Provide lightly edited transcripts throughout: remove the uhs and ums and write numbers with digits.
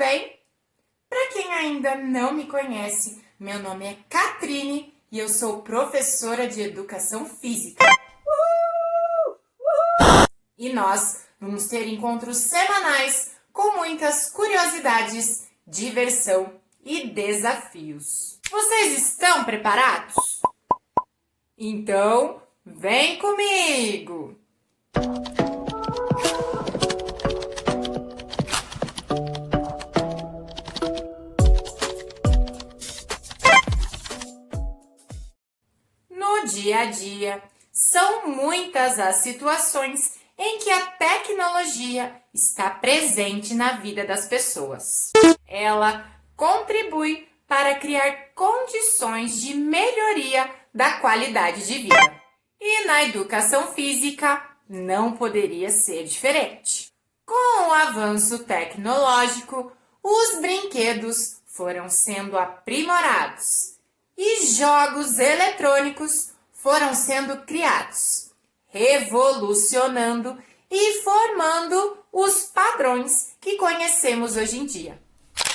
bem? Para quem ainda não me conhece, meu nome é Catrine e eu sou professora de Educação Física. E nós vamos ter encontros semanais com muitas curiosidades, diversão e desafios. Vocês estão preparados? Então, vem comigo! No dia a dia, são muitas as situações em que a tecnologia está presente na vida das pessoas. Ela contribui para criar condições de melhoria da qualidade de vida. E na educação física não poderia ser diferente. Com o avanço tecnológico, os brinquedos foram sendo aprimorados e jogos eletrônicos foram sendo criados, revolucionando e formando os padrões que conhecemos hoje em dia.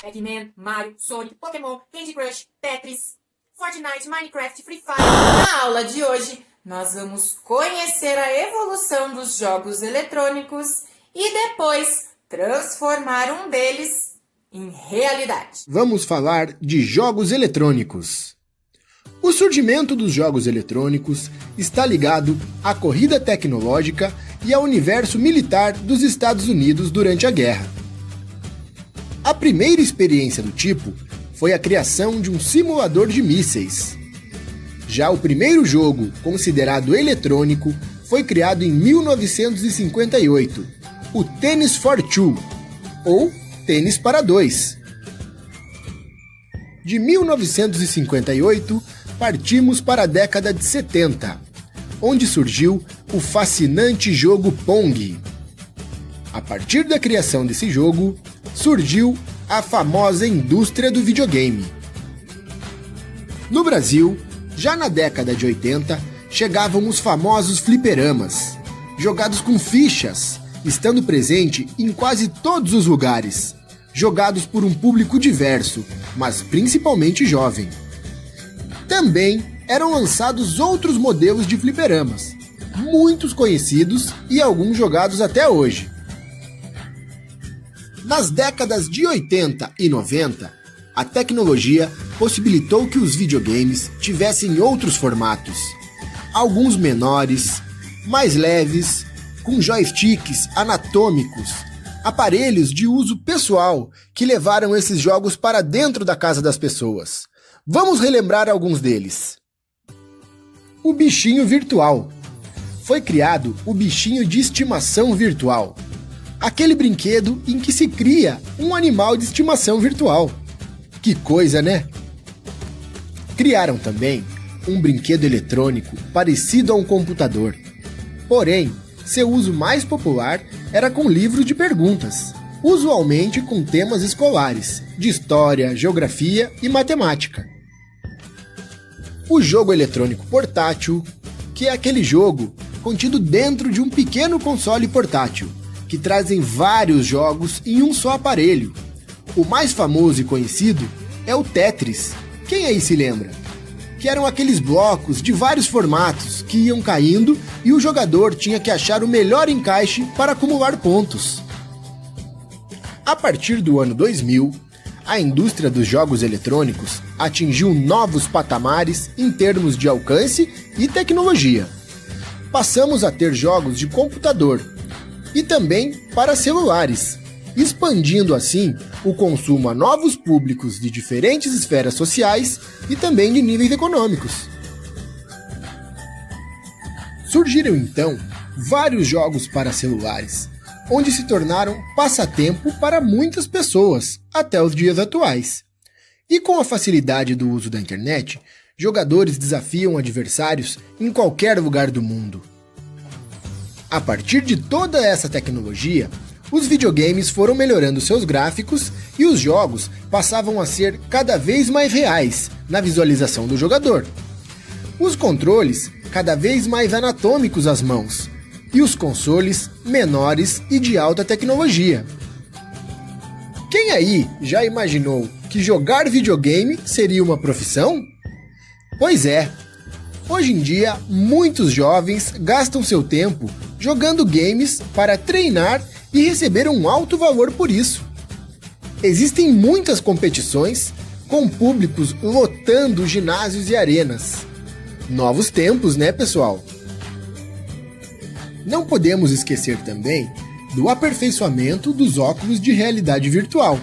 Pac-Man, Mario, Sonic, Pokémon, Candy Crush, Tetris, Fortnite, Minecraft, Free Fire. Na aula de hoje, nós vamos conhecer a evolução dos jogos eletrônicos e depois transformar um deles em realidade. Vamos falar de jogos eletrônicos. O surgimento dos jogos eletrônicos está ligado à corrida tecnológica e ao universo militar dos Estados Unidos durante a guerra. A primeira experiência do tipo foi a criação de um simulador de mísseis. Já o primeiro jogo, considerado eletrônico, foi criado em 1958, o Tennis for Two, ou Tênis para Dois. De 1958, partimos para a década de 70, onde surgiu o fascinante jogo Pong. A partir da criação desse jogo, surgiu a famosa indústria do videogame. No Brasil, já na década de 80, chegavam os famosos fliperamas, jogados com fichas, estando presente em quase todos os lugares, jogados por um público diverso, mas principalmente jovem. Também eram lançados outros modelos de fliperamas, muitos conhecidos e alguns jogados até hoje. Nas décadas de 80 e 90, a tecnologia possibilitou que os videogames tivessem outros formatos, alguns menores, mais leves, com joysticks anatômicos, aparelhos de uso pessoal que levaram esses jogos para dentro da casa das pessoas. Vamos relembrar alguns deles. O bichinho virtual. Foi criado o bichinho de estimação virtual. Aquele brinquedo em que se cria um animal de estimação virtual. Que coisa, né? Criaram também um brinquedo eletrônico parecido a um computador. Porém, seu uso mais popular era com livros de perguntas, usualmente com temas escolares, de história, geografia e matemática. O jogo eletrônico portátil, que é aquele jogo contido dentro de um pequeno console portátil, que trazem vários jogos em um só aparelho. O mais famoso e conhecido é o Tetris. Quem aí se lembra? Que eram aqueles blocos de vários formatos que iam caindo e o jogador tinha que achar o melhor encaixe para acumular pontos. A partir do ano 2000, a indústria dos jogos eletrônicos atingiu novos patamares em termos de alcance e tecnologia. Passamos a ter jogos de computador e também para celulares, expandindo assim o consumo a novos públicos de diferentes esferas sociais e também de níveis econômicos. Surgiram então vários jogos para celulares, onde se tornaram passatempo para muitas pessoas até os dias atuais. E com a facilidade do uso da internet, jogadores desafiam adversários em qualquer lugar do mundo. A partir de toda essa tecnologia, os videogames foram melhorando seus gráficos e os jogos passavam a ser cada vez mais reais na visualização do jogador. Os controles cada vez mais anatômicos às mãos e os consoles menores e de alta tecnologia. Quem Alguém aí já imaginou que jogar videogame seria uma profissão? Pois é. Hoje em dia, muitos jovens gastam seu tempo jogando games para treinar e receber um alto valor por isso. Existem muitas competições com públicos lotando ginásios e arenas. Novos tempos, né, pessoal? Não podemos esquecer também do aperfeiçoamento dos óculos de realidade virtual,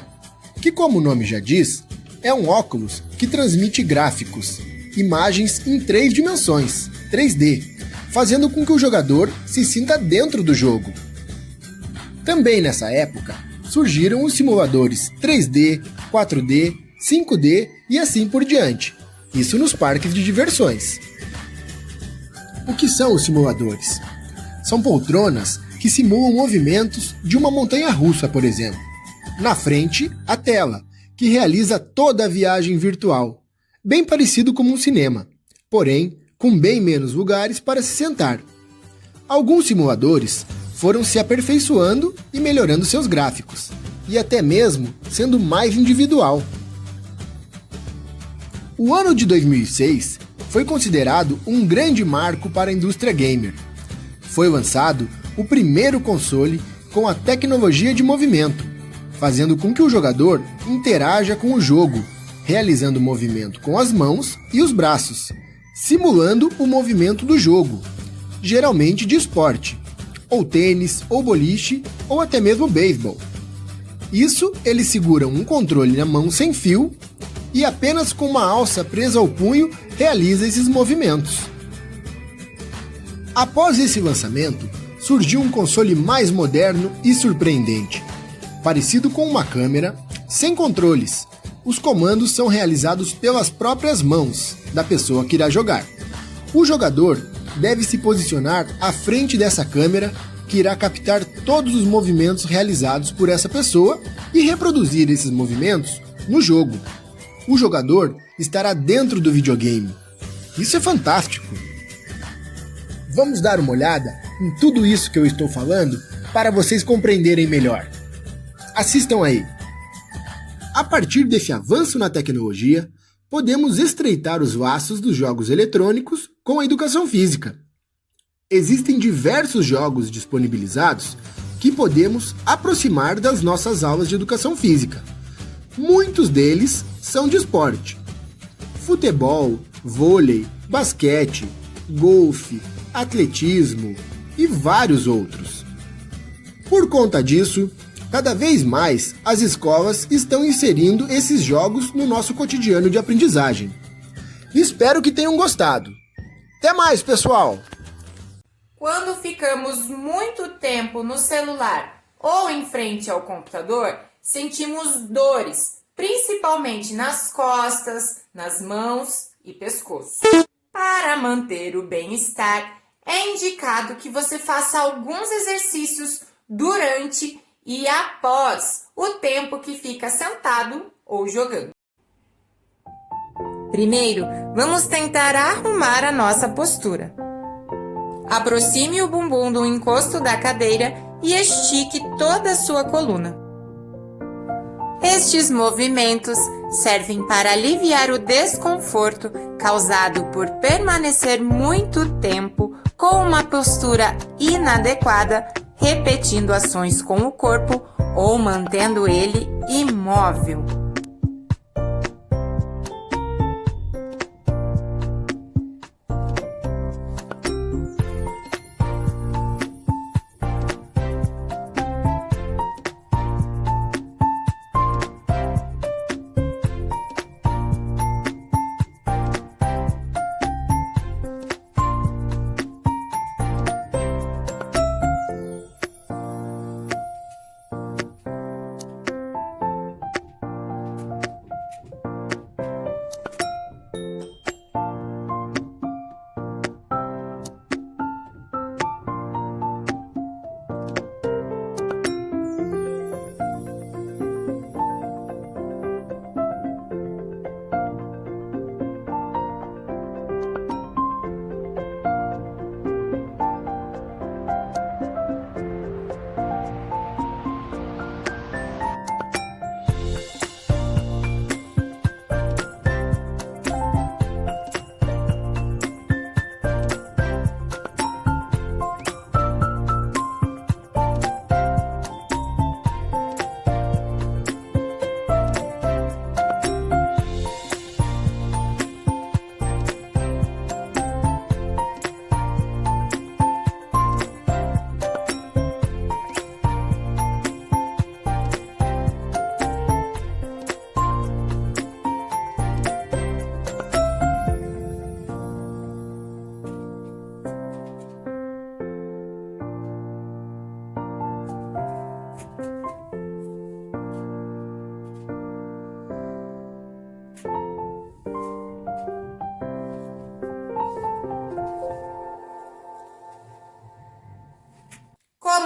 que, como o nome já diz, é um óculos que transmite gráficos, imagens em 3 dimensões, 3D, fazendo com que o jogador se sinta dentro do jogo. Também nessa época, surgiram os simuladores 3D, 4D, 5D e assim por diante, isso nos parques de diversões. O que são os simuladores? São poltronas que simulam movimentos de uma montanha-russa, por exemplo. Na frente, a tela, que realiza toda a viagem virtual, bem parecido como um cinema, porém com bem menos lugares para se sentar. Alguns simuladores foram se aperfeiçoando e melhorando seus gráficos, e até mesmo sendo mais individual. O ano de 2006 foi considerado um grande marco para a indústria gamer. Foi lançado o primeiro console com a tecnologia de movimento, fazendo com que o jogador interaja com o jogo, realizando movimento com as mãos e os braços, simulando o movimento do jogo, geralmente de esporte, ou tênis, ou boliche, ou até mesmo beisebol. Isso eles seguram um controle na mão sem fio e apenas com uma alça presa ao punho realiza esses movimentos. Após esse lançamento, surgiu um console mais moderno e surpreendente, parecido com uma câmera, sem controles. Os comandos são realizados pelas próprias mãos da pessoa que irá jogar. O jogador deve se posicionar à frente dessa câmera, que irá captar todos os movimentos realizados por essa pessoa e reproduzir esses movimentos no jogo. O jogador estará dentro do videogame. Isso é fantástico! Vamos dar uma olhada em tudo isso que eu estou falando para vocês compreenderem melhor. Assistam aí! A partir desse avanço na tecnologia, podemos estreitar os laços dos jogos eletrônicos com a educação física. Existem diversos jogos disponibilizados que podemos aproximar das nossas aulas de educação física. Muitos deles são de esporte: futebol, vôlei, basquete, golfe, atletismo e vários outros. Por conta disso, cada vez mais as escolas estão inserindo esses jogos no nosso cotidiano de aprendizagem. Espero que tenham gostado. Até mais, pessoal! Quando ficamos muito tempo no celular ou em frente ao computador, sentimos dores, principalmente nas costas, nas mãos e pescoço. Para manter o bem-estar, é indicado que você faça alguns exercícios durante e após o tempo que fica sentado ou jogando. Primeiro, vamos tentar arrumar a nossa postura. Aproxime o bumbum do encosto da cadeira e estique toda a sua coluna. Estes movimentos servem para aliviar o desconforto causado por permanecer muito tempo com uma postura inadequada, repetindo ações com o corpo ou mantendo ele imóvel.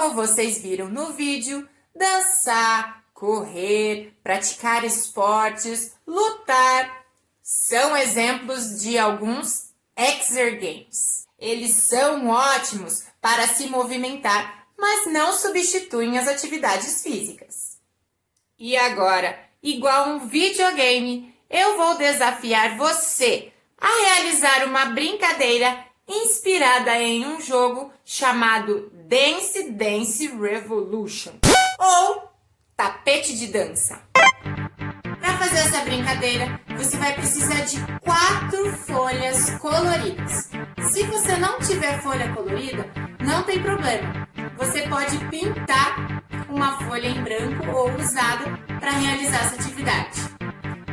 como vocês viram no vídeo, dançar, correr, praticar esportes, lutar, são exemplos de alguns exergames. Eles são ótimos para se movimentar, mas não substituem as atividades físicas. E agora, igual um videogame, eu vou desafiar você a realizar uma brincadeira inspirada em um jogo chamado Dance Dance Revolution, ou tapete de dança. Para fazer essa brincadeira, você vai precisar de 4 folhas coloridas. Se você não tiver folha colorida, não tem problema. Você pode pintar uma folha em branco ou usada para realizar essa atividade.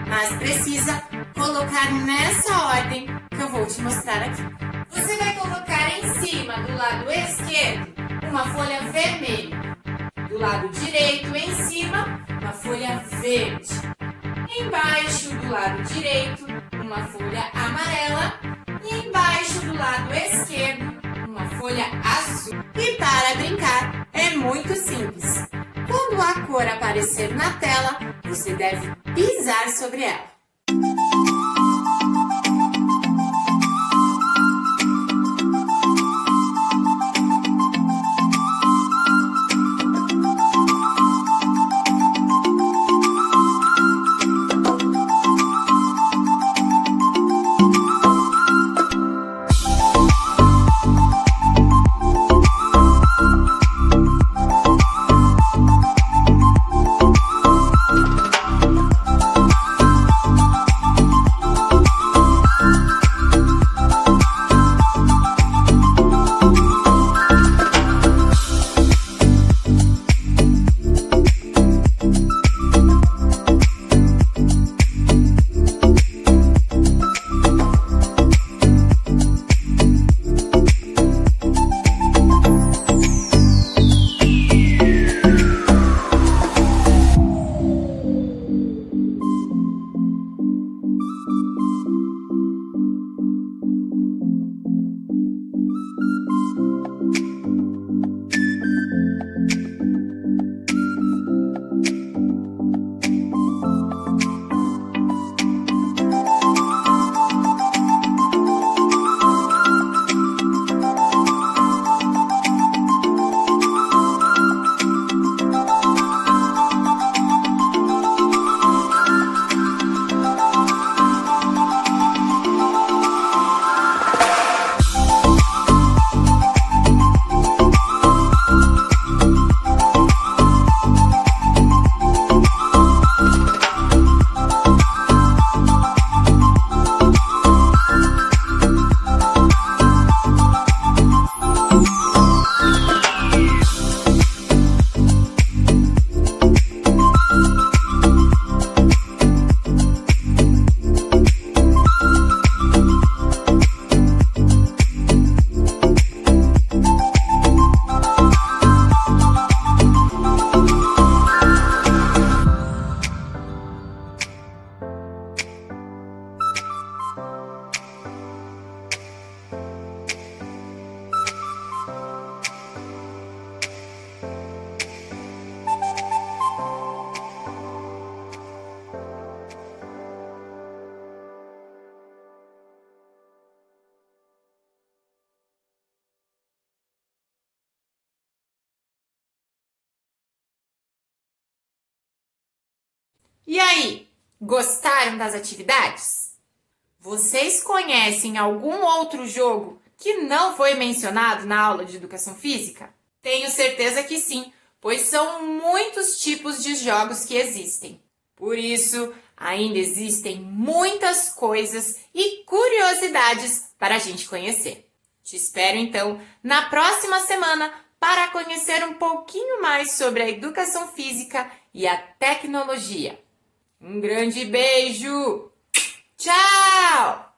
Mas precisa colocar nessa ordem que eu vou te mostrar aqui. Você vai colocar em cima, do lado esquerdo, uma folha vermelha. Do lado direito, em cima, uma folha verde. Embaixo, do lado direito, uma folha amarela. E embaixo, do lado esquerdo, uma folha azul. E para brincar, é muito simples. Quando a cor aparecer na tela, você deve pisar sobre ela. E aí, gostaram das atividades? Vocês conhecem algum outro jogo que não foi mencionado na aula de Educação Física? Tenho certeza que sim, pois são muitos tipos de jogos que existem. Por isso, ainda existem muitas coisas e curiosidades para a gente conhecer. Te espero então na próxima semana para conhecer um pouquinho mais sobre a educação física e a tecnologia. Um grande beijo! Tchau!